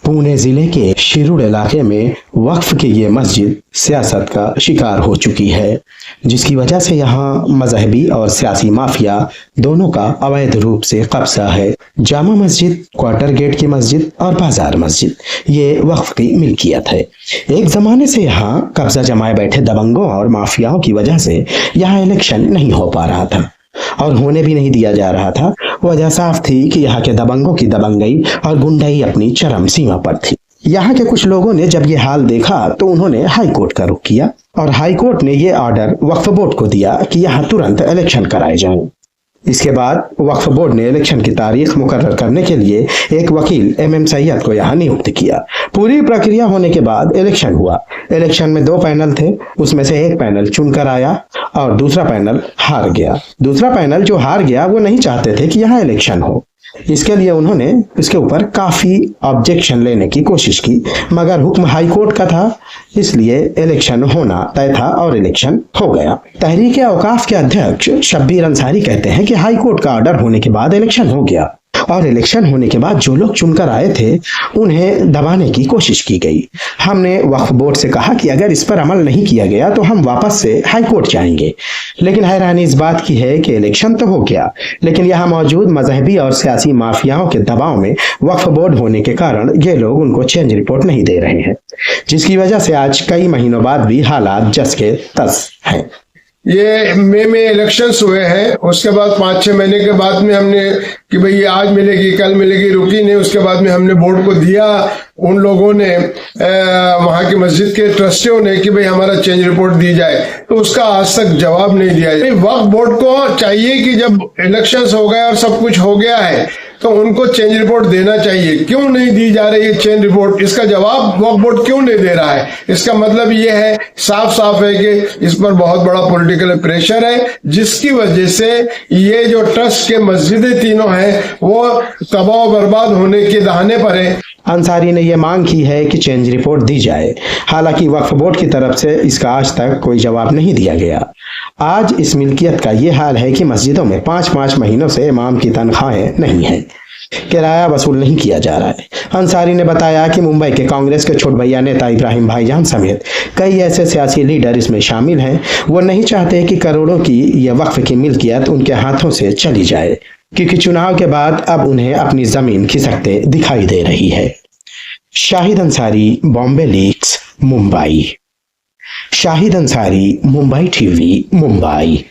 पुणे जिले के शिरूर इलाके में वक्फ की ये मस्जिद सियासत का शिकार हो चुकी है, जिसकी वजह से यहाँ मजहबी और सियासी माफिया दोनों का अवैध रूप से कब्जा है। जामा मस्जिद, क्वार्टर गेट की मस्जिद और बाजार मस्जिद ये वक्फ की मिल्कियत है। एक जमाने से यहाँ कब्जा जमाए बैठे दबंगों और माफियाओं की वजह से यहाँ इलेक्शन नहीं हो पा रहा था और होने भी नहीं दिया जा रहा था। वजह साफ थी कि यहाँ के दबंगों की दबंगई और गुंडाई अपनी चरम सीमा पर थी। यहाँ के कुछ लोगों ने जब ये हाल देखा तो उन्होंने हाई कोर्ट का रुख किया और हाई कोर्ट ने ये ऑर्डर वक्फ बोर्ड को दिया कि यहाँ तुरंत इलेक्शन कराए जाएं। इसके बाद वक्फ बोर्ड ने इलेक्शन की तारीख मुकर्रर करने के लिए एक वकील MM सैयद को यहाँ नियुक्त किया। पूरी प्रक्रिया होने के बाद इलेक्शन हुआ। इलेक्शन में 2 पैनल थे, उसमें से एक पैनल चुनकर आया और दूसरा पैनल हार गया। दूसरा पैनल जो हार गया वो नहीं चाहते थे कि यहाँ इलेक्शन हो। इसके लिए उन्होंने इसके ऊपर काफी ऑब्जेक्शन लेने की कोशिश की, मगर हुक्म हाई कोर्ट का था, इसलिए इलेक्शन होना तय था और इलेक्शन हो गया। तहरीक औकाफ के अध्यक्ष शब्बीर अंसारी कहते हैं कि हाई कोर्ट का ऑर्डर होने के बाद इलेक्शन हो गया और इलेक्शन होने के बाद जो लोग चुनकर आए थे उन्हें दबाने की कोशिश की गई। हमने वक्फ बोर्ड से कहा कि अगर इस पर अमल नहीं किया गया तो हम वापस से हाई कोर्ट जाएंगे। लेकिन हैरानी इस बात की है कि इलेक्शन तो हो गया, लेकिन यहाँ मौजूद मजहबी और सियासी माफियाओं के दबाव में वक्फ बोर्ड होने के कारण ये लोग उनको चेंज रिपोर्ट नहीं दे रहे हैं, जिसकी वजह से आज कई महीनों बाद भी हालात जस के तस हैं। ये मई में इलेक्शंस हुए हैं, उसके बाद 5-6 महीने के बाद में हमने कि भाई ये आज मिलेगी कल मिलेगी, रुकी नहीं। उसके बाद में हमने बोर्ड को दिया, उन लोगों ने वहां की मस्जिद के ट्रस्टियों ने कि भाई हमारा चेंज रिपोर्ट दी जाए, तो उसका आज तक जवाब नहीं दिया जाए। वक्फ बोर्ड को चाहिए कि जब इलेक्शंस हो गए और सब कुछ हो गया है तो उनको चेंज रिपोर्ट देना चाहिए। क्यों नहीं दी जा रही है चेंज रिपोर्ट, इसका जवाब वक्फ बोर्ड क्यों नहीं दे रहा है? इसका मतलब ये है, साफ साफ है कि इस पर बहुत बड़ा पॉलिटिकल प्रेशर है, जिसकी वजह से ये जो ट्रस्ट के मस्जिदें तीनों हैं वो तबाह बर्बाद होने के दहाने पर है। अंसारी ने यह मांग की है कि चेंज रिपोर्ट दी जाए। हालांकि वक्फ बोर्ड की तरफ से इसका आज तक कोई जवाब नहीं दिया गया। आज इस मिल्कियत का ये हाल है कि मस्जिदों में 5-5 महीनों से इमाम की तनख्वाहें नहीं है, किराया वसूल नहीं किया जा रहा है। अंसारी ने बताया कि मुंबई के कांग्रेस के छोट भैया नेता इब्राहिम भाईजान समेत कई ऐसे सियासी लीडर इसमें शामिल हैं। वो नहीं चाहते कि करोड़ों की यह वक्फ की मिल्कियत उनके हाथों से चली जाए, क्योंकि चुनाव के बाद अब उन्हें अपनी जमीन खिसकते दिखाई दे रही है। शाहिद अंसारी, बॉम्बे लीक्स, मुंबई। शाहिद अंसारी, मुंबई TV, मुंबई।